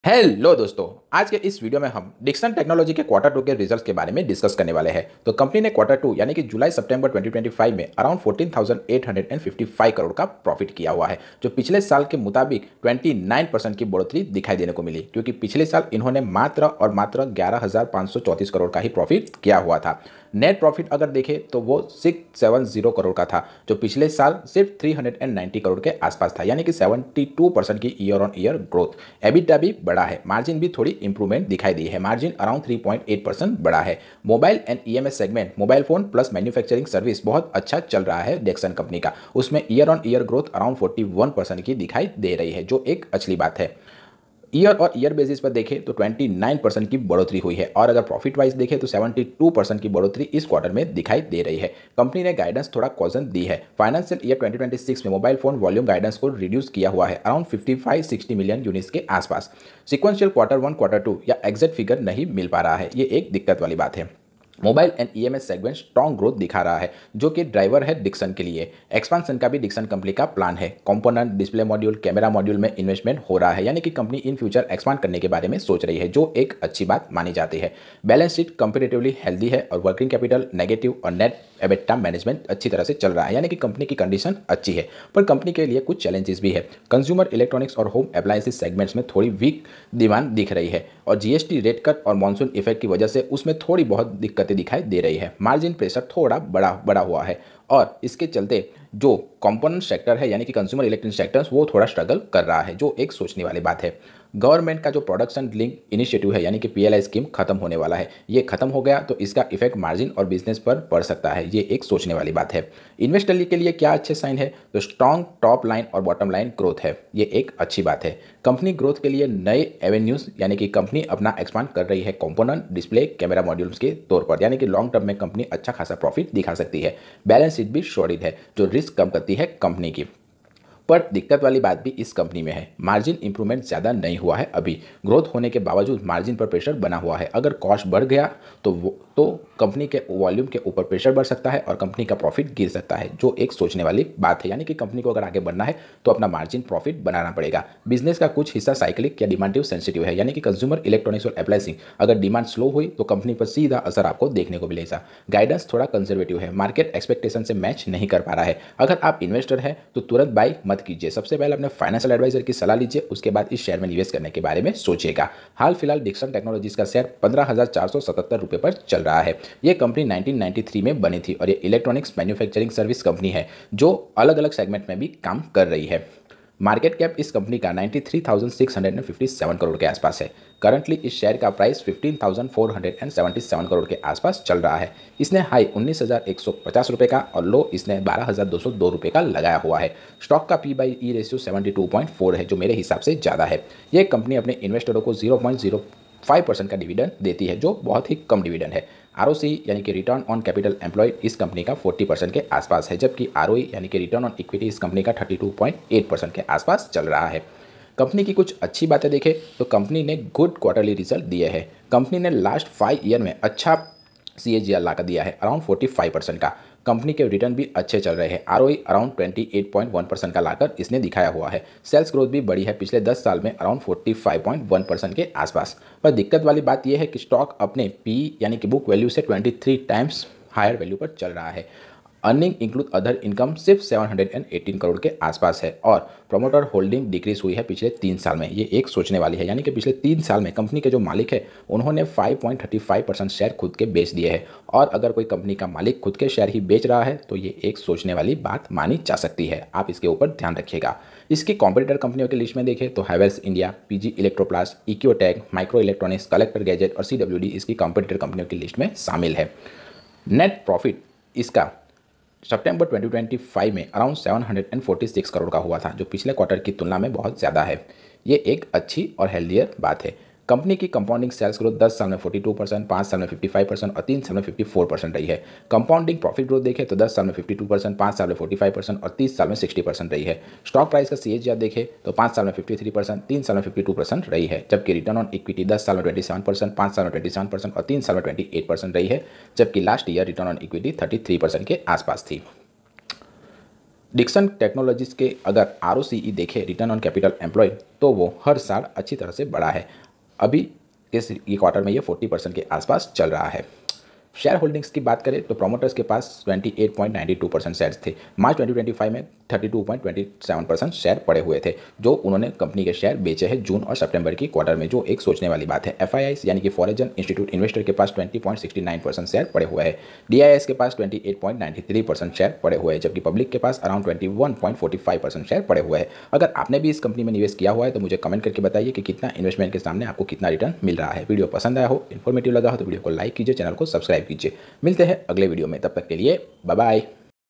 Hello दोस्तों। आज के इस वीडियो में हम डिक्सन टेक्नोलॉजी के क्वार्टर टू के रिजल्ट्स के बारे में डिस्कस करने वाले हैं। तो कंपनी ने क्वार्टर टू यानी कि जुलाई सितंबर 2025 में अराउंड 14,855 करोड़ का प्रॉफिट किया हुआ है, जो पिछले साल के मुताबिक 29% की बढ़ोतरी दिखाई देने को मिली, क्योंकि पिछले साल इन्होंने मात्र 11,534 करोड़ का ही प्रॉफिट किया हुआ था। नेट प्रॉफिट अगर देखें तो वो 670 करोड़ का था, जो पिछले साल सिर्फ 390 करोड़ के आसपास था, यानी कि 72% की year on year growth. EBITDA भी बढ़ा है, मार्जिन भी थोड़ी इंप्रूवमेंट दिखाई दी है, मार्जिन अराउंड 3.8% बढ़ा है। Mobile and EMS segment, mobile phone plus manufacturing service बहुत अच्छा चल रहा है डेक्सन कंपनी का, उसमें year on year growth around 41% की दिखाई दे रही है, जो एक अच्छी बात है। ईयर और ईयर बेसिस पर देखें तो 29% की बढ़ोतरी हुई है, और अगर प्रॉफिट वाइज देखें तो 72% की बढ़ोतरी इस क्वार्टर में दिखाई दे रही है। कंपनी ने गाइडेंस थोड़ा कॉजन दी है। फाइनेंशियल ईयर 2026 में मोबाइल फोन वॉल्यूम गाइडेंस को रिड्यूस किया हुआ है अराउंड 55-60 मिलियन यूनिट्स के आसपास। Sequential quarter one quarter two या एग्जैक्ट फिगर नहीं मिल पा रहा है, ये एक दिक्कत वाली बात है। Mobile and EMS segment strong growth दिखा रहा है, जो कि ड्राइवर है डिक्सन के लिए। एक्सपांशन का भी डिक्सन कंपनी का प्लान है। Component, display module, camera module में इन्वेस्टमेंट हो रहा है, यानी कि कंपनी इन फ्यूचर एक्सपांड करने के बारे में सोच रही है, जो एक अच्छी बात मानी जाती है। बैलेंस शीट कंपेरेटिवली हेल्दी है और वर्किंग कैपिटल नेगेटिव और नेट एबिटा मैनेजमेंट अच्छी तरह से चल रहा है, यानी कि कंपनी की कंडीशन अच्छी है। पर कंपनी के लिए कुछ चैलेंजेस भी है। कंज्यूमर इलेक्ट्रॉनिक्स और होम अप्लायंसेस सेगमेंट्स में थोड़ी वीक डिमांड दिख रही है, और जीएसटी रेट कट और मानसून इफेक्ट की वजह से उसमें थोड़ी बहुत दिक्कतें दिखाई दे रही है। मार्जिन प्रेशर थोड़ा बड़ा हुआ है, और इसके चलते जो कंपोनेंट सेक्टर है यानी कि कंज्यूमर इलेक्ट्रॉनिक सेक्टर्स, वो थोड़ा स्ट्रगल कर रहा है, जो एक सोचने वाली बात है। गवर्नमेंट का जो प्रोडक्शन लिंक इनिशिएटिव है यानी कि पीएलआई स्कीम खत्म होने वाला है। ये खत्म हो गया तो इसका इफेक्ट मार्जिन और बिजनेस पर पड़ सकता है, ये एक सोचने वाली बात है। इन्वेस्टर के लिए क्या अच्छे साइन है, तो स्ट्रॉन्ग टॉप लाइन और बॉटम लाइन ग्रोथ है, ये एक अच्छी बात है। कंपनी ग्रोथ के लिए नए एवेन्यूज यानी कि कंपनी अपना एक्सपांड कर रही है कंपोनेंट, डिस्प्ले, कैमरा मॉड्यूल्स के तौर पर, यानी कि लॉन्ग टर्म में कंपनी अच्छा खासा प्रॉफिट दिखा सकती है। बैलेंस शीट भी सॉलिड है, जो रिस्क कम करती है कंपनी की। पर दिक्कत वाली बात भी इस कंपनी में है, मार्जिन इंप्रूवमेंट ज़्यादा नहीं हुआ है अभी। ग्रोथ होने के बावजूद मार्जिन पर प्रेशर बना हुआ है। अगर कॉस्ट बढ़ गया तो कंपनी के वॉल्यूम के ऊपर प्रेशर बढ़ सकता है और कंपनी का प्रॉफिट गिर सकता है, जो एक सोचने वाली बात है। यानी कि कंपनी को अगर आगे बढ़ना है तो अपना मार्जिन प्रॉफिट बनाना पड़ेगा। बिजनेस का कुछ हिस्सा साइक्लिक या डिमांडिव सेंसिटिव है, यानी कि कंज्यूमर इलेक्ट्रॉनिक्स और अप्लायंसिंग, अगर डिमांड स्लो हुई तो कंपनी पर सीधा असर आपको देखने को मिलेगा। गाइडेंस थोड़ा कंजर्वेटिव है, मार्केट एक्सपेक्टेशन से मैच नहीं कर पा रहा है। अगर आप इन्वेस्टर हैं तो तुरंत बाई मत कीजिए, सबसे पहले अपने फाइनेंशियल एडवाइजर की सलाह लीजिए, उसके बाद इस शेयर में निवेश करने के बारे में सोचिएगा। हाल फिलहाल डिक्सन टेक्नोलॉजीज का शेयर 15,477 रुपये पर चल रहा है। ये कंपनी 1993 में बनी थी, और ये इलेक्ट्रॉनिक्स मैन्युफैक्चरिंग सर्विस कंपनी है, जो अलग अलग सेगमेंट में भी काम कर रही है। मार्केट कैप इस कंपनी का 93,657 करोड़ के आसपास है। करंटली इस शेयर का प्राइस 15,477 करोड़ के आसपास चल रहा है। इसने हाई 19,150 रुपये का और लो इसने 12,202 रुपये का लगाया हुआ है। स्टॉक का P/E रेशियो 72.4 है, जो मेरे हिसाब से ज़्यादा है। ये कंपनी अपने इन्वेस्टरों को 0.05% का डिविडेंड देती है, जो बहुत ही कम डिविडेंड है। ROC यानी कि रिटर्न ऑन कैपिटल एम्प्लॉयड इस कंपनी का 40% के आसपास है, जबकि ROE यानी कि रिटर्न ऑन इक्विटी इस कंपनी का 32.8% के आसपास चल रहा है। कंपनी की कुछ अच्छी बातें देखें तो कंपनी ने गुड क्वार्टरली रिजल्ट दिए हैं। कंपनी ने लास्ट 5 ईयर में अच्छा CAGR ला कर दिया है अराउंड 45% का। कंपनी के रिटर्न भी अच्छे चल रहे हैं। ROE अराउंड 28.1% का लाकर इसने दिखाया हुआ है। सेल्स ग्रोथ भी बढ़ी है पिछले 10 साल में अराउंड 45.1% के आसपास। पर दिक्कत वाली बात यह है कि स्टॉक अपने PE यानी कि बुक वैल्यू से 23 टाइम्स हायर वैल्यू पर चल रहा है। अर्निंग इंक्लूड अदर इनकम सिर्फ 718 करोड़ के आसपास है, और प्रोमोटर होल्डिंग डिक्रीज हुई है पिछले 3 साल में, ये एक सोचने वाली है। यानी कि पिछले 3 साल में कंपनी के जो मालिक है उन्होंने 5.35% शेयर खुद के बेच दिए हैं, और अगर कोई कंपनी का मालिक खुद के शेयर ही बेच रहा है तो ये एक सोचने वाली बात मानी जा सकती है। आप इसके ऊपर ध्यान रखिएगा। इसकी कॉम्पिटिटर कंपनियों की लिस्ट में देखें तो हैवेल्स इंडिया, PG इलेक्ट्रोप्लास्ट, इक्योटेक, माइक्रो इलेक्ट्रॉनिक्स, कलेक्टर गैजेट और CWD इसकी कॉम्पिटिटर कंपनियों की लिस्ट में शामिल है। नेट प्रॉफिट इसका सितंबर 2025 में अराउंड 746 करोड़ का हुआ था, जो पिछले क्वार्टर की तुलना में बहुत ज़्यादा है। ये एक अच्छी और हेल्दियर बात है। कंपनी की कंपाउंडिंग सेल्स ग्रोथ 10 साल में 42%, 5 साल में 55% और 3 साल में 54% रही है। कंपाउंडिंग प्रॉफिट ग्रोथ देखें तो 10 साल में 52%, 5 साल में 45% और 30 साल में 60% रही है। स्टॉक प्राइस का CAGR देखें तो 5 साल में 53%, 3 साल में 52% रही है, जबकि रिटर्न ऑन इक्विटी 10 साल में 27%, 5 साल में 27% और 3 साल में 28% रही है, जबकि last year return on equity 33% के आसपास थी। डिक्सन टेक्नोलॉजीज के अगर ROCE देखें, रिटर्न ऑन कैपिटल एम्प्लॉयड, तो वो हर साल अच्छी तरह से बढ़ा है। अभी इस ये क्वार्टर में ये 40% के आसपास चल रहा है। शेयर होल्डिंग्स की बात करें तो प्रोमोटर्स के पास 28.92% शेयर्स थे। मार्च 2025 में 32.27% शेयर पड़े हुए थे, जो उन्होंने कंपनी के शेयर बेचे हैं जून और सितंबर की क्वार्टर में, जो एक सोचने वाली बात है। FIIs यानी कि फॉरेन इंस्टीट्यूट इन्वेस्टर के पास 20.69% शेयर पड़े हुए हैं। DIIs के पास 28.93% शेयर पड़े हुए हैं, जबकि पब्लिक के पास अराउंड 21.45% शेयर पड़े हुए हैं। अगर आपने भी इस कंपनी में निवेश किया हुआ है तो मुझे कमेंट करके बताइए कि कितना इन्वेस्टमेंट के सामने आपको कितना रिटर्न मिल रहा है। वीडियो पसंद आया हो, इन्फॉर्मेटिव लगा हो तो वीडियो को लाइक कीजिए, चैनल को सब्सक्राइब कीजिए। मिलते हैं अगले वीडियो में, तब तक के लिए बाय बाय।